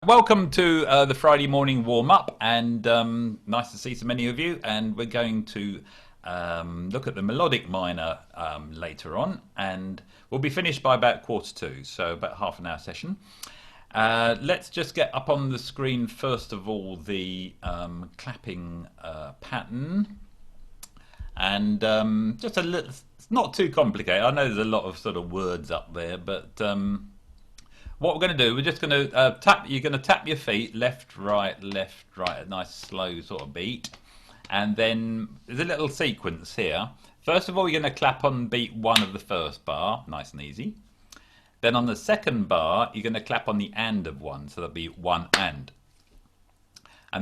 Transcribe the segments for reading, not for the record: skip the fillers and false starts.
welcome to the Friday morning warm-up, and nice to see so many of you. And we're going to look at the melodic minor later on, and we'll be finished by about 1:45, so about half an hour session. Let's just get up on the screen first of all the clapping pattern, and just a little. It's not too complicated. I know there's a lot of sort of words up there, but what we're going to do, we're just going to tap. You're going to tap your feet left, right, a nice slow sort of beat, and then there's a little sequence here. First of all, you're going to clap on beat 1 of the first bar, nice and easy. Then on the second bar, you're going to clap on the and of 1, so that'll be 1 and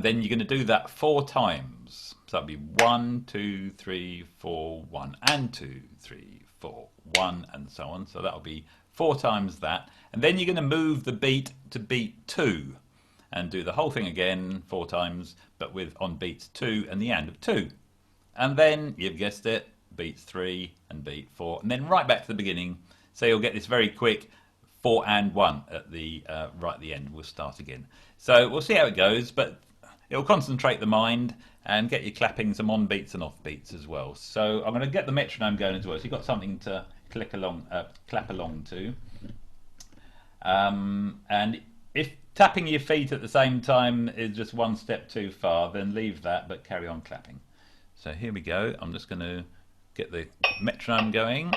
then you're going to do that 4 times. So that'll be 1, 2, 3, 4, 1 and 2, 3, 4, 1, and so on. So that'll be 4 times that, and then you're going to move the beat to beat 2 and do the whole thing again 4 times, but with on beats 2 and the and of 2, and then you've guessed it, beats 3 and beat 4, and then right back to the beginning. So you'll get this very quick 4 and 1 at the right at the end. We'll start again. So we'll see how it goes, but it'll concentrate the mind and get you clapping some on beats and off beats as well. So I'm going to get the metronome going as well, so you've got something to clap along to. And if tapping your feet at the same time is just one step too far, then leave that, but carry on clapping. So here we go. I'm just going to get the metronome going.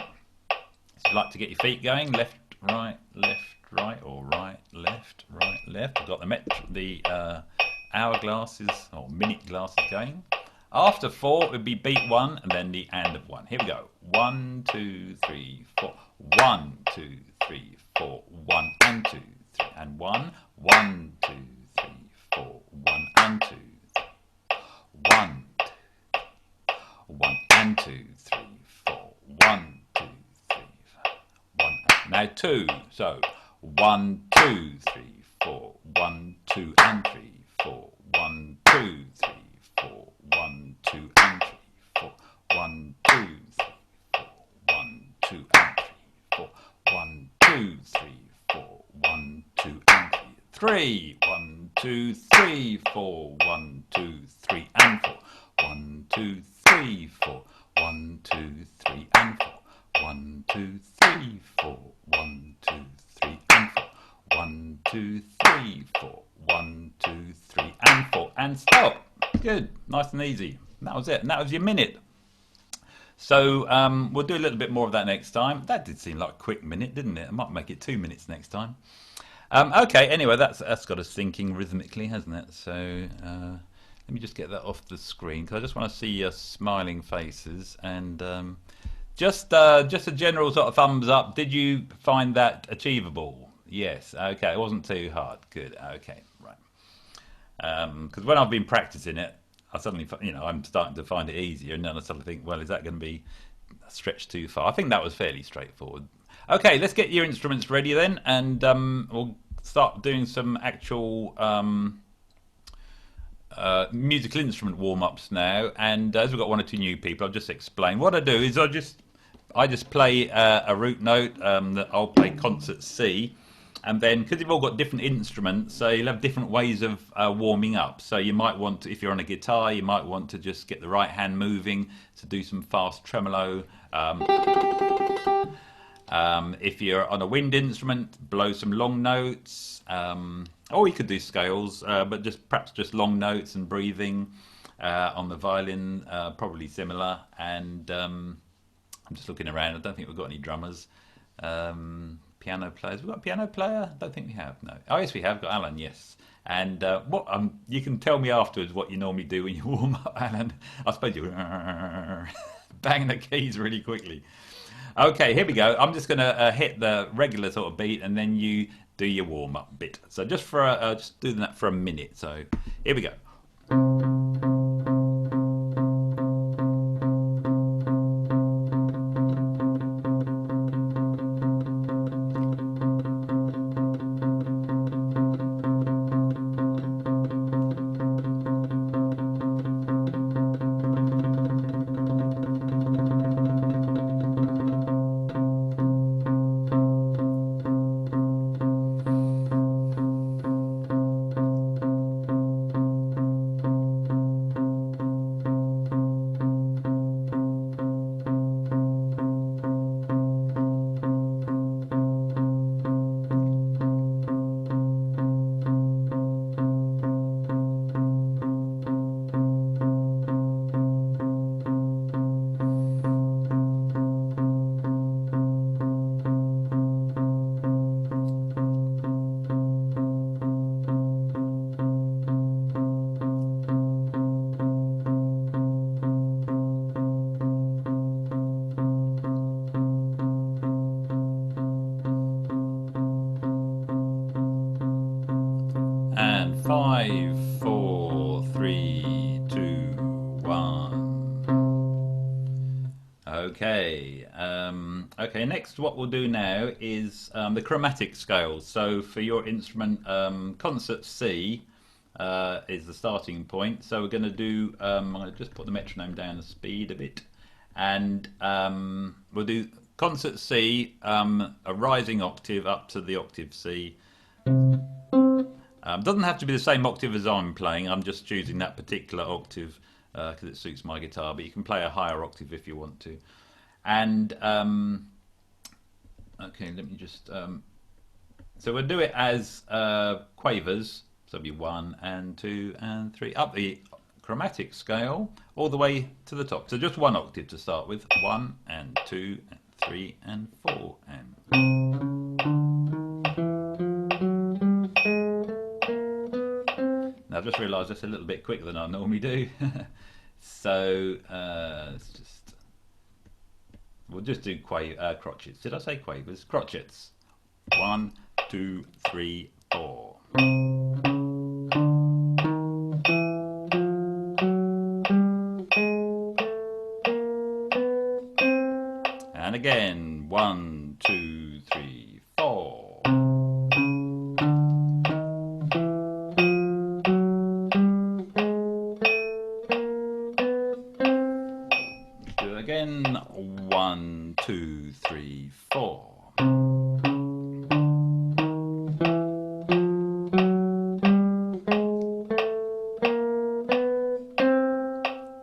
So you like to get your feet going, left, right, or right, left. I've got the hourglasses or minute glasses going. After 4, it would be beat 1 and then the and of 1. Here we go. 1, 2, 3, 4. 1, 2, 3, 4. 1 and 2, 3 and 1. 1, 2, 3, 4. 1 and 2, 3. 1, 2, 1 and 2, 3, 4. 1, 2, 3, 4. 1. Now 2. So 1, 2, 3, 4. 1, 2 and 3, 4. 1, 2, 3, 4. 1, 2 and 3, 4. 1, 2, 3, 4. 1, 2 and 3, 4. 1, 2, 3, 4. 1, 2 and 3. 1, 2, 3, 4. 1, 2, 3 and 4. 1, 2, 3, 4. 1, 2, 3 and 4. 1, 2, 3, 4. 1, 2, 3 and 4. 1, 2, 3, 4. 1, 2, 3 and 4, and stop. Good, nice and easy. That was it, and that was your minute. So we'll do a little bit more of that next time. That did seem like a quick minute, didn't it? I might make it 2 minutes next time. Okay, anyway, that's got us thinking rhythmically, hasn't it? So let me just get that off the screen, because I just want to see your smiling faces, and just a general sort of thumbs up. Did you find that achievable? Yes. Okay, it wasn't too hard. Good. Okay, right. Because when I've been practicing it, I suddenly, I'm starting to find it easier, and then I suddenly think, well, is that going to be stretched too far? I think that was fairly straightforward. Okay, let's get your instruments ready then, and we'll start doing some actual musical instrument warm-ups now. And as we've got 1 or 2 new people, I'll just explain. What I do is I just play a root note that I'll play concert C. And then, because you've all got different instruments, so you'll have different ways of warming up. So you might want to, if you're on a guitar, you might want to just get the right hand moving to do some fast tremolo. If you're on a wind instrument, blow some long notes. Or you could do scales, but perhaps just long notes and breathing. On the violin, probably similar. And I'm just looking around. I don't think we've got any drummers. Piano players. We've got a piano player? I don't think we have, no. Oh, yes, we have got Alan, yes. And you can tell me afterwards what you normally do when you warm up, Alan. I suppose you bang the keys really quickly. Okay, here we go. I'm just going to hit the regular sort of beat, and then you do your warm-up bit. So just doing that for a minute. So here we go. 5, 4, 3, 2, 1. Okay. Okay. Next, what we'll do now is the chromatic scales. So for your instrument, concert C is the starting point. So we're going to do. I'm going to just put the metronome down the speed a bit, and we'll do concert C, a rising octave up to the octave C. Doesn't have to be the same octave as I'm playing. I'm just choosing that particular octave because it suits my guitar. But you can play a higher octave if you want to. And okay, let me just. So we'll do it as quavers. So it'll be 1 and 2 and 3 up the chromatic scale all the way to the top. So just one octave to start with. 1 and 2 and 3 and 4 and. Now I've just realised that's a little bit quicker than I normally do. So we'll just do crotchets. Did I say quavers? Crotchets. 1, 2, 3, 4. And again, 1, 2, 3, 4. Do it again, 1, 2, 3, 4.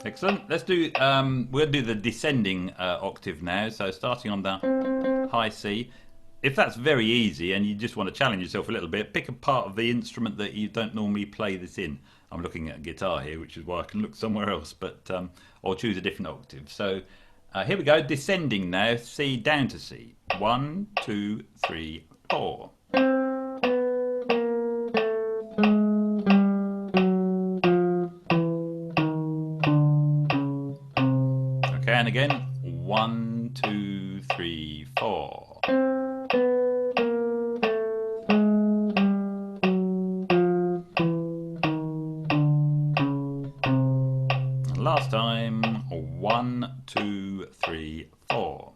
Excellent. Let's do. We'll do the descending octave now. So starting on the high C. If that's very easy and you just want to challenge yourself a little bit, pick a part of the instrument that you don't normally play this in. I'm looking at a guitar here, which is why I can look somewhere else, but or choose a different octave. So here we go. Descending now. C down to C. 1, 2, 3, 4. And again, 1, 2, 3, 4. And last time, 1, 2, 3, 4.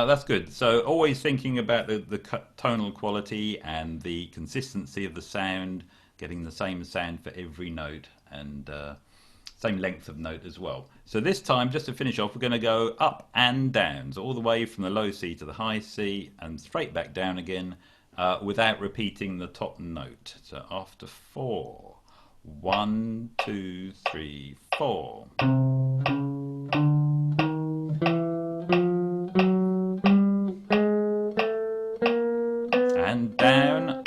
That's good. So always thinking about the tonal quality and the consistency of the sound, getting the same sound for every note and same length of note as well. So this time, just to finish off, we're going to go up and down, so all the way from the low C to the high C and straight back down again without repeating the top note. So after 4, 1, 2, 3, 4. And down.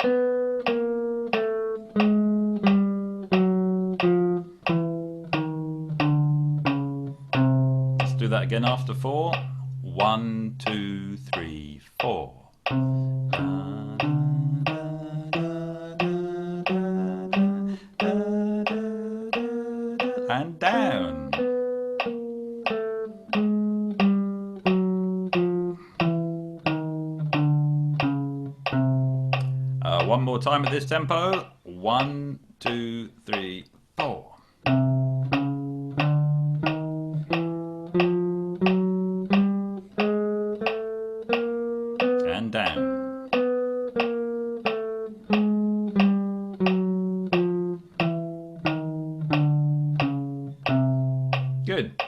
Let's do that again after 4. 1, 2, 3, 4. And down. One more time at this tempo. 1, 2, 3, 4. And down. Good.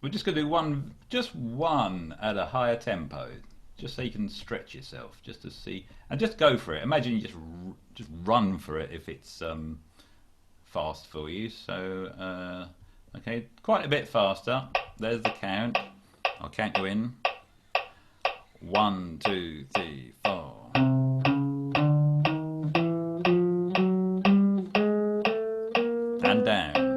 We're just going to do just one at a higher tempo. Just so you can stretch yourself, just to see, and just go for it. Imagine you just run for it if it's fast for you. So okay, quite a bit faster. There's the count. I'll count you in. 1, 2, 3, 4. And down.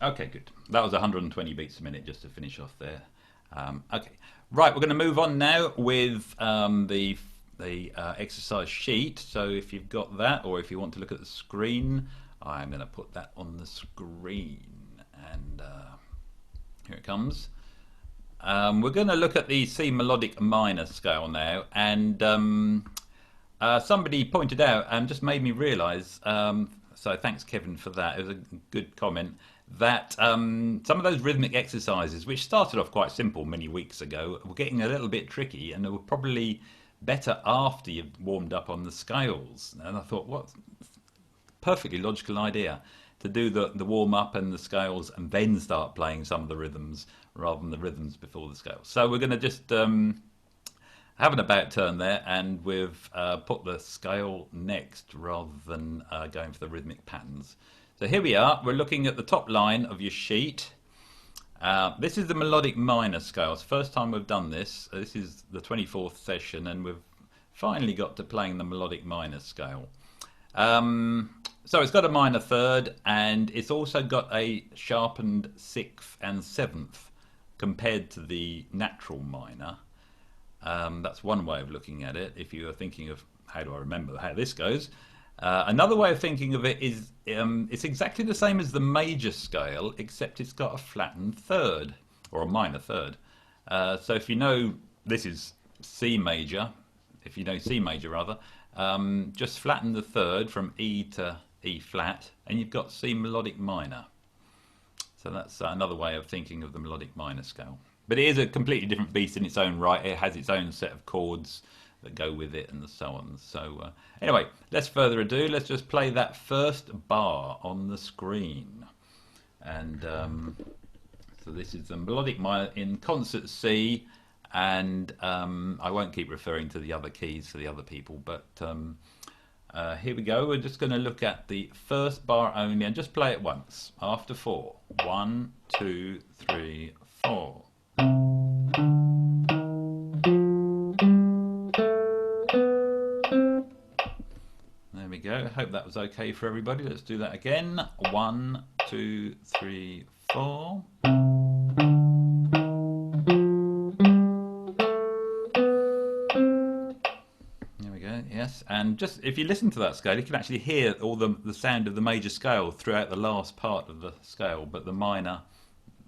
Okay, good. That was 120 beats a minute just to finish off there. Okay, right, we're going to move on now with the the exercise sheet. So if you've got that, or if you want to look at the screen, I'm going to put that on the screen. And here it comes. We're going to look at the C melodic minor scale now, and somebody pointed out and just made me realise, so thanks Kevin for that, it was a good comment, that some of those rhythmic exercises, which started off quite simple many weeks ago, were getting a little bit tricky, and they were probably better after you've warmed up on the scales. And I thought, what perfectly logical idea to do the warm up and the scales and then start playing some of the rhythms rather than the rhythms before the scales. So we're going to just have an about turn there, and we've put the scale next rather than going for the rhythmic patterns. So here we are, we're looking at the top line of your sheet. This is the melodic minor scale. It's the first time we've done this. This is the 24th session, and we've finally got to playing the melodic minor scale. So it's got a minor third, and it's also got a sharpened 6th and 7th compared to the natural minor. That's one way of looking at it, if you are thinking of how do I remember how this goes. Another way of thinking of it is it's exactly the same as the major scale, except it's got a flattened third, or a minor third. So if you know this is C major, if you know C major rather, just flatten the third from E to E flat, and you've got C melodic minor. So that's another way of thinking of the melodic minor scale. But it is a completely different beast in its own right. It has its own set of chords that go with it and so on. So anyway, less further ado, let's just play that first bar on the screen. And so this is the melodic minor in concert C, and I won't keep referring to the other keys for the other people, but here we go. We're just going to look at the first bar only and just play it once after 4. 1, 2, 3, 4. There we go. Hope that was okay for everybody. Let's do that again. 1, 2, 3, 4. Yes, and just if you listen to that scale, you can actually hear all the sound of the major scale throughout the last part of the scale, but the minor,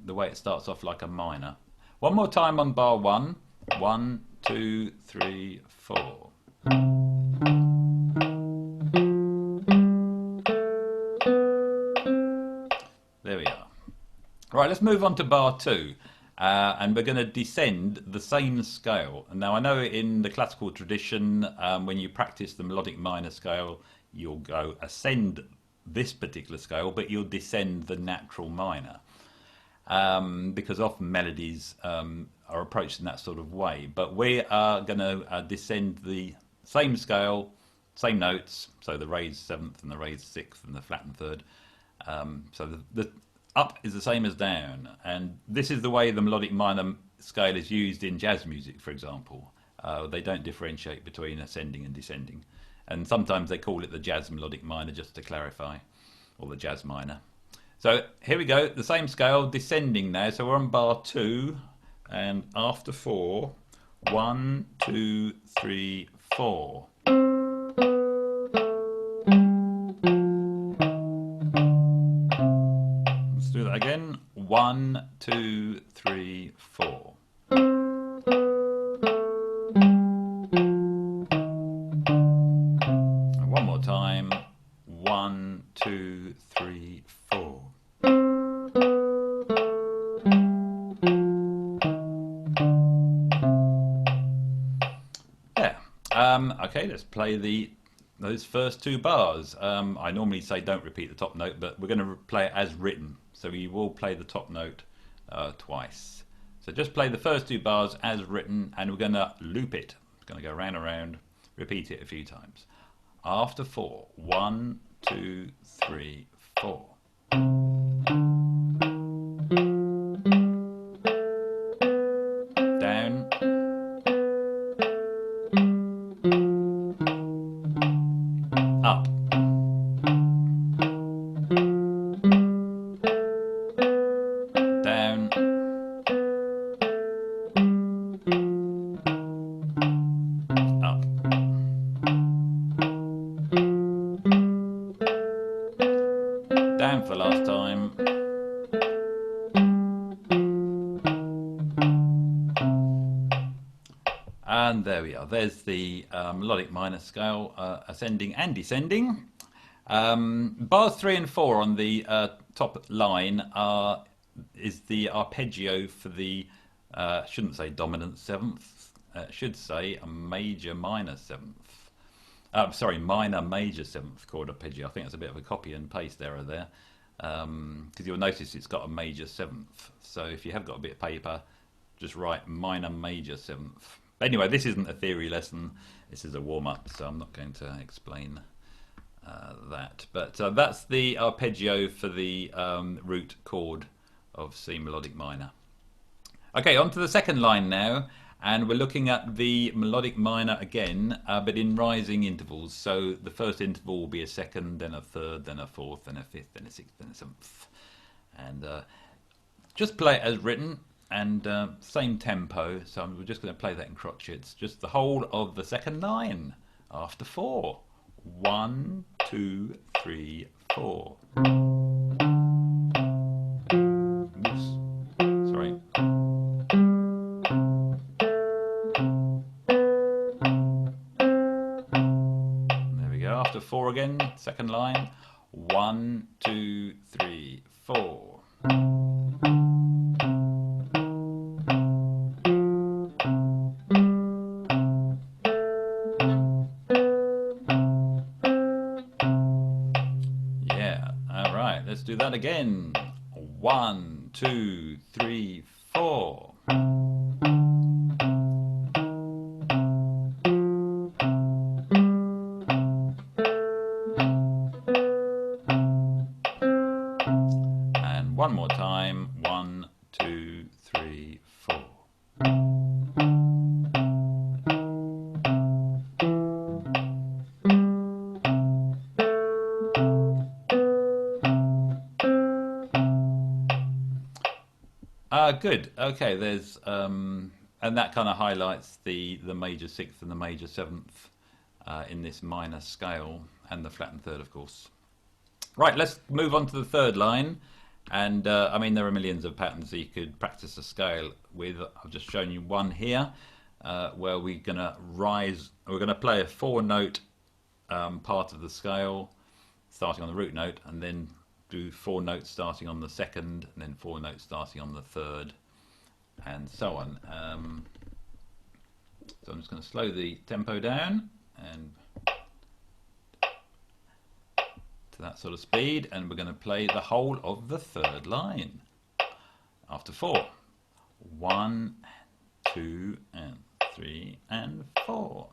the way it starts off like a minor. One more time on bar 1. 1, 2, 3, 4. There we are. Right, let's move on to bar 2. And we're going to descend the same scale. And now I know in the classical tradition, when you practice the melodic minor scale, you'll go ascend this particular scale, but you'll descend the natural minor. Because often melodies are approached in that sort of way. But we are going to descend the same scale, same notes, so the raised 7th and the raised 6th and the flattened 3rd. So the up is the same as down, and this is the way the melodic minor scale is used in jazz music, for example. They don't differentiate between ascending and descending, and sometimes they call it the jazz melodic minor just to clarify, or the jazz minor. So here we go, the same scale, descending now. So we're on bar 2, and after 4, 1, 2, 3, 4. Do that again. 1, 2, 3, 4. And one more time. 1, 2, 3, 4. Yeah. Okay, let's play those first 2 bars. I normally say don't repeat the top note, but we're going to play it as written. So you will play the top note twice. So just play the first 2 bars as written, and we're going to loop it. It's going to go round and round, repeat it a few times. After 4, 1, 2, 3, 4. Down. Up. Down. Up. go. There's the melodic minor scale, ascending and descending. Bars 3 and 4 on the top line is the arpeggio for the, shouldn't say dominant seventh, should say a major minor seventh. Sorry, minor major seventh chord arpeggio. I think that's a bit of a copy and paste error there, because you'll notice it's got a major seventh. So if you have got a bit of paper, just write minor major seventh. But anyway, this isn't a theory lesson. This is a warm-up, so I'm not going to explain that. But that's the arpeggio for the root chord of C melodic minor. Okay, on to the second line now, and we're looking at the melodic minor again, but in rising intervals. So the first interval will be a second, then a third, then a fourth, then a fifth, then a sixth, then a seventh. And just play it as written, and same tempo. So we're just going to play that in crotchets. Just the whole of the second line after 4. 1, 2, 3, 4. Oops. Sorry. There we go. After 4 again, second line. 1, 2, 3, 4. Let's do that again. 1, 2, 3, 4. And one more time. 1, 2, 3, 4. Good. Okay, there's and that kind of highlights the major sixth and the major seventh in this minor scale, and the flattened third, of course. Right, let's move on to the third line. And I mean, there are millions of patterns that you could practice a scale with. I've just shown you one here where we're going to rise. We're going to play a 4-note part of the scale, starting on the root note, and then do 4 notes starting on the second, and then 4 notes starting on the third, and so on. So I'm just going to slow the tempo down and to that sort of speed, and we're going to play the whole of the third line after 4. 1, 2, and 3, and 4.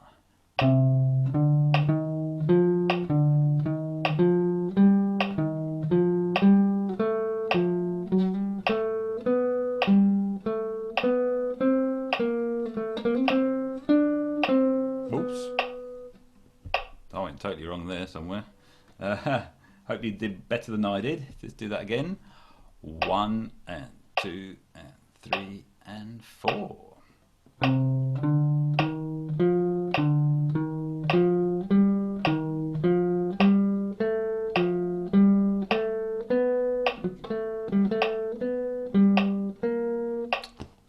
Totally wrong there somewhere. Hope you did better than I did. Let's do that again. 1, and 2, and 3, and 4.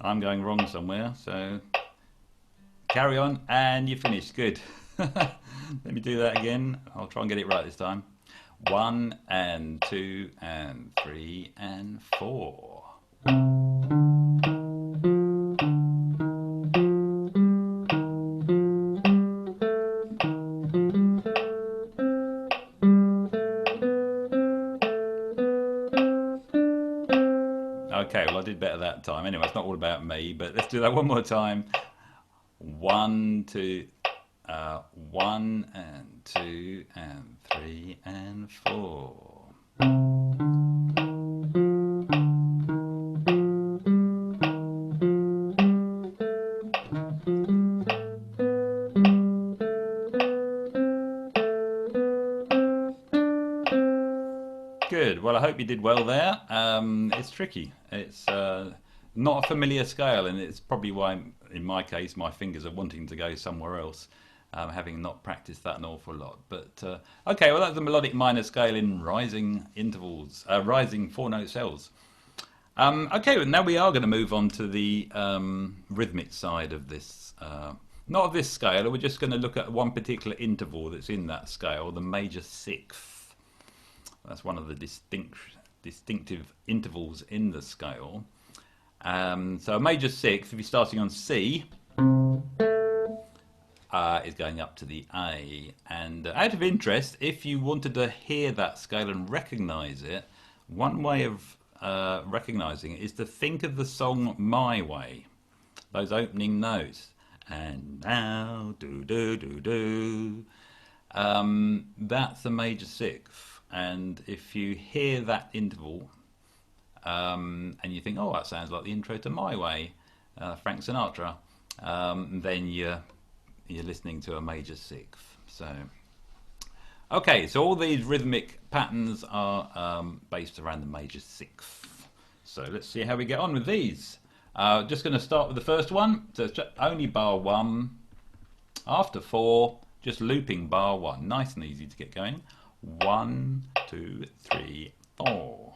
I'm going wrong somewhere, so carry on and you finish. Good. Let me do that again. I'll try and get it right this time. 1, and 2, and 3, and 4. Okay, well I did better that time. Anyway, it's not all about me, but let's do that one more time. 1, 2, 1, and 2, and 3, and 4. Good. Well, I hope you did well there. It's tricky. It's not a familiar scale, and it's probably why, in my case, my fingers are wanting to go somewhere else, having not practiced that an awful lot. But okay, well, that's the melodic minor scale in rising intervals, rising 4-note scales. Okay, well, now we are going to move on to the rhythmic side of this Not of this scale, we're just going to look at one particular interval that's in that scale, the major sixth. That's one of the distinctive intervals in the scale. So a major sixth, if you're starting on C, is going up to the A. And out of interest, if you wanted to hear that scale and recognise it, one way of recognising it is to think of the song My Way, those opening notes. And now, do do do do. That's a major sixth, and if you hear that interval, and you think, "Oh, that sounds like the intro to My Way," Frank Sinatra, then you're listening to a major sixth. So, okay, so all these rhythmic patterns are based around the major sixth. So let's see how we get on with these. Just going to start with the first one. So it's only bar 1. After 4, just looping bar 1. Nice and easy to get going. 1, 2, 3, 4.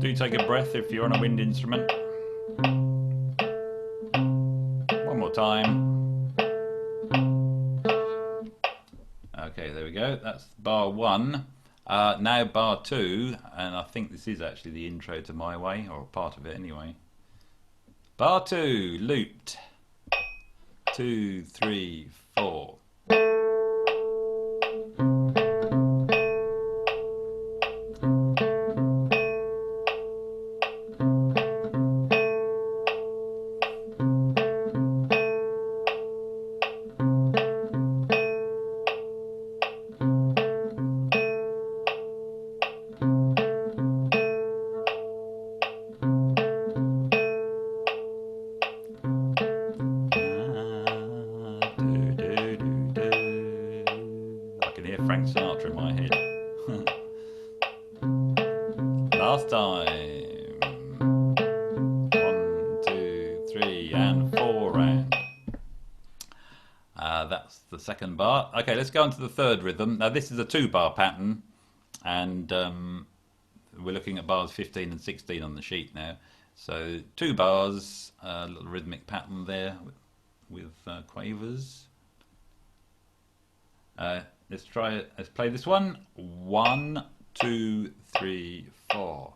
Do take a breath if you're on a wind instrument. One more time. Okay, there we go. That's bar 1. Now bar 2, and I think this is actually the intro to My Way, or part of it anyway. Bar 2, looped. 2, 3, 4. Frank Sinatra in my head. Last time. 1, 2, 3, and 4 round. That's the second bar. Okay, let's go on to the third rhythm. Now this is a 2-bar pattern, and we're looking at bars 15 and 16 on the sheet now. So 2 bars, a little rhythmic pattern there with quavers. Let's try it. Let's play this one. 1, 2, 3, 4.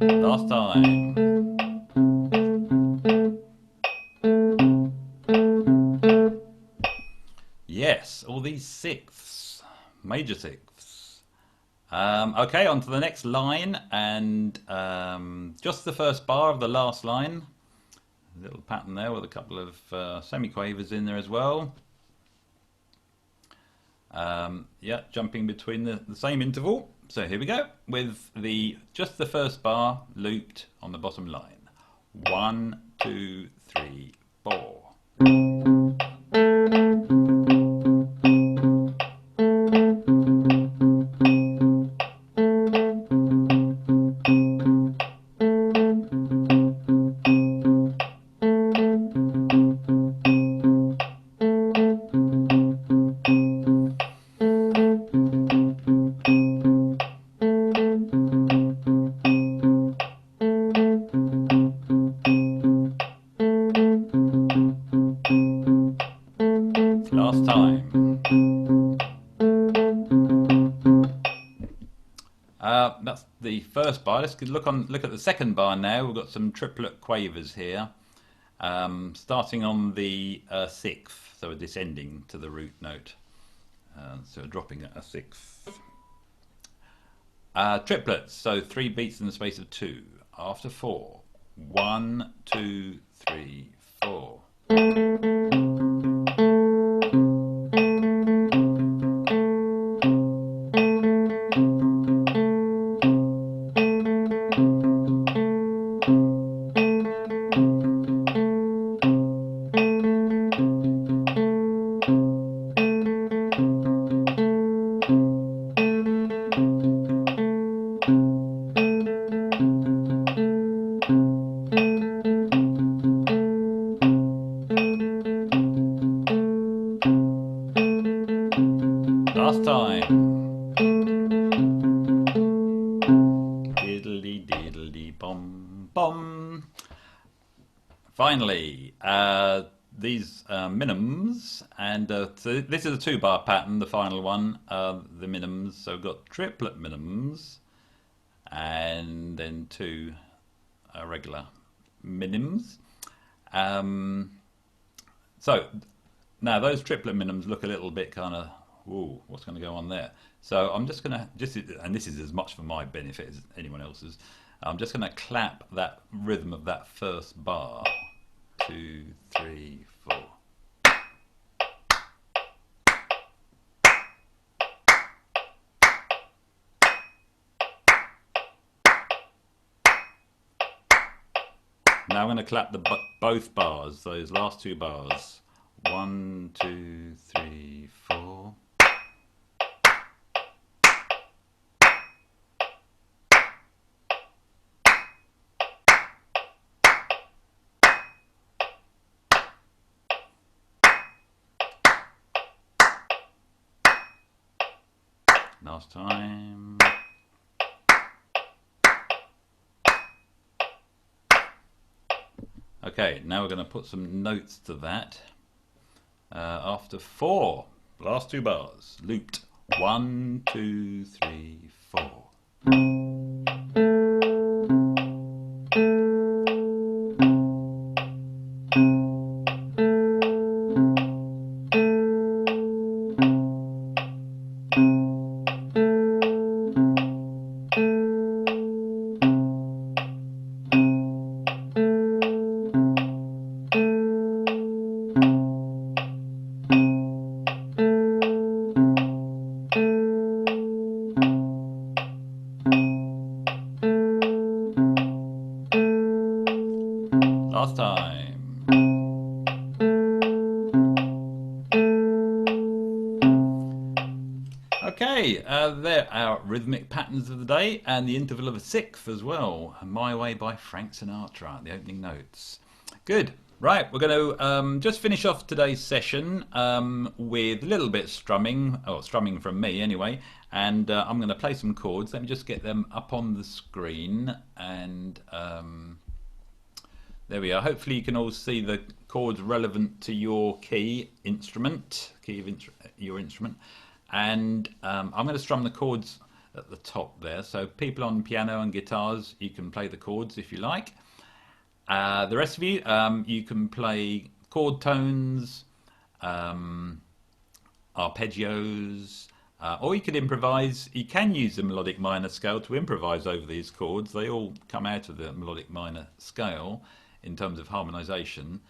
Last time. Yes, all these sixths, major sixths. Okay, on to the next line, and just the first bar of the last line. A little pattern there with a couple of semiquavers in there as well. Yeah, jumping between the same interval. So here we go with just the first bar looped on the bottom line. 1, 2, 3, 4. Last time. That's the first bar. Let's look at the second bar now. We've got some triplet quavers here, starting on the sixth, so we're descending to the root note. So dropping a sixth. Triplets, so 3 beats in the space of 2. After 4. 1, 2, 3, 4. Last time. Diddly diddly bom bom. Finally, these minims, and so this is a 2-bar pattern, the final one, the minims. So we've got triplet minims, and then 2 regular minims. So now those triplet minims look a little bit kind of, ooh, what's going to go on there? So I'm just going to, and this is as much for my benefit as anyone else's, I'm just going to clap that rhythm of that first bar. 2, 3, 4. Now I'm going to clap both bars, those last 2 bars. 1, 2, 3, 4. Last time. Okay, now we're going to put some notes to that. After 4, last 2 bars, looped. 1, 2, 3, 4. Last time. Okay, there are rhythmic patterns of the day, and the interval of a sixth as well. My Way by Frank Sinatra, the opening notes. Good. Right, we're going to just finish off today's session with a little bit of strumming, or strumming from me anyway, and I'm going to play some chords. Let me just get them up on the screen, and there we are. Hopefully you can all see the chords relevant to your key instrument, your instrument. And I'm going to strum the chords at the top there. So people on piano and guitars, you can play the chords if you like. The rest of you, you can play chord tones, arpeggios, or you could improvise. You can use the melodic minor scale to improvise over these chords. They all come out of the melodic minor scale in terms of harmonization,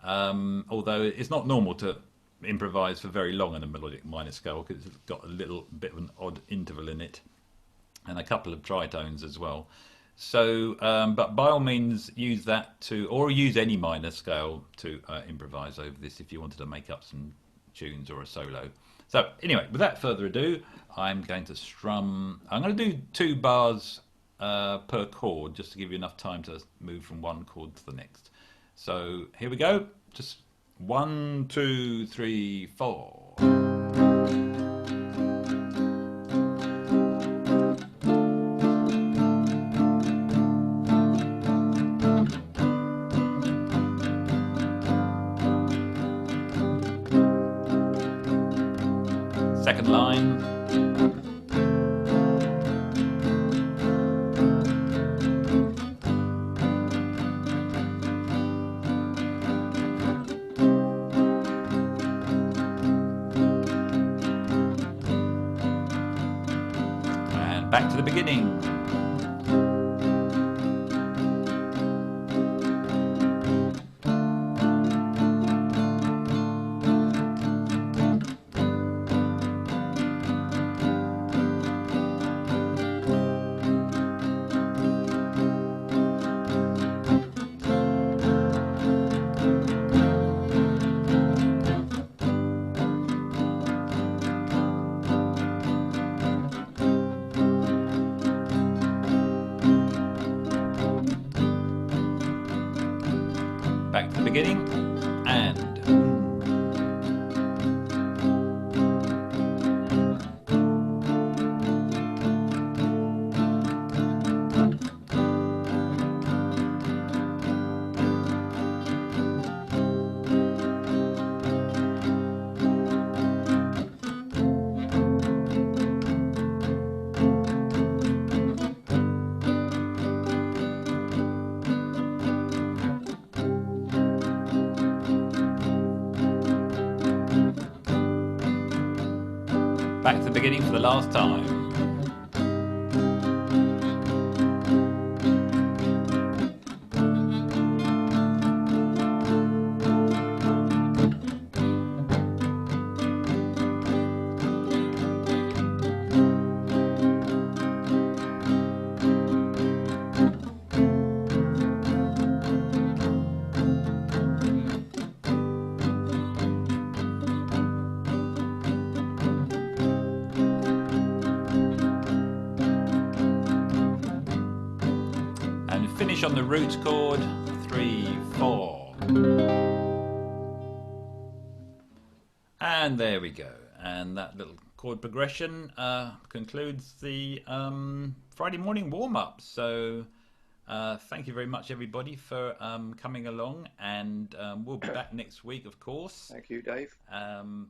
although it's not normal to improvise for very long on a melodic minor scale because it's got a little bit of an odd interval in it and a couple of tritones as well. So, but by all means use that to, or use any minor scale to improvise over this if you wanted to make up some tunes or a solo. So anyway, without further ado, I'm going to strum. I'm going to do 2 bars per chord just to give you enough time to move from one chord to the next. So here we go. Just 1, 2, 3, 4. Second line. Back to the beginning. Back to the beginning, and back to the beginning for the last time. And finish on the root chord, 3, 4. And there we go. And that little chord progression concludes the Friday morning warm-up. So thank you very much, everybody, for coming along. And we'll be back next week, of course. Thank you, Dave.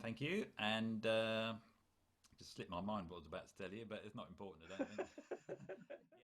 Thank you. And just slipped my mind what I was about to tell you, but it's not important, I don't think.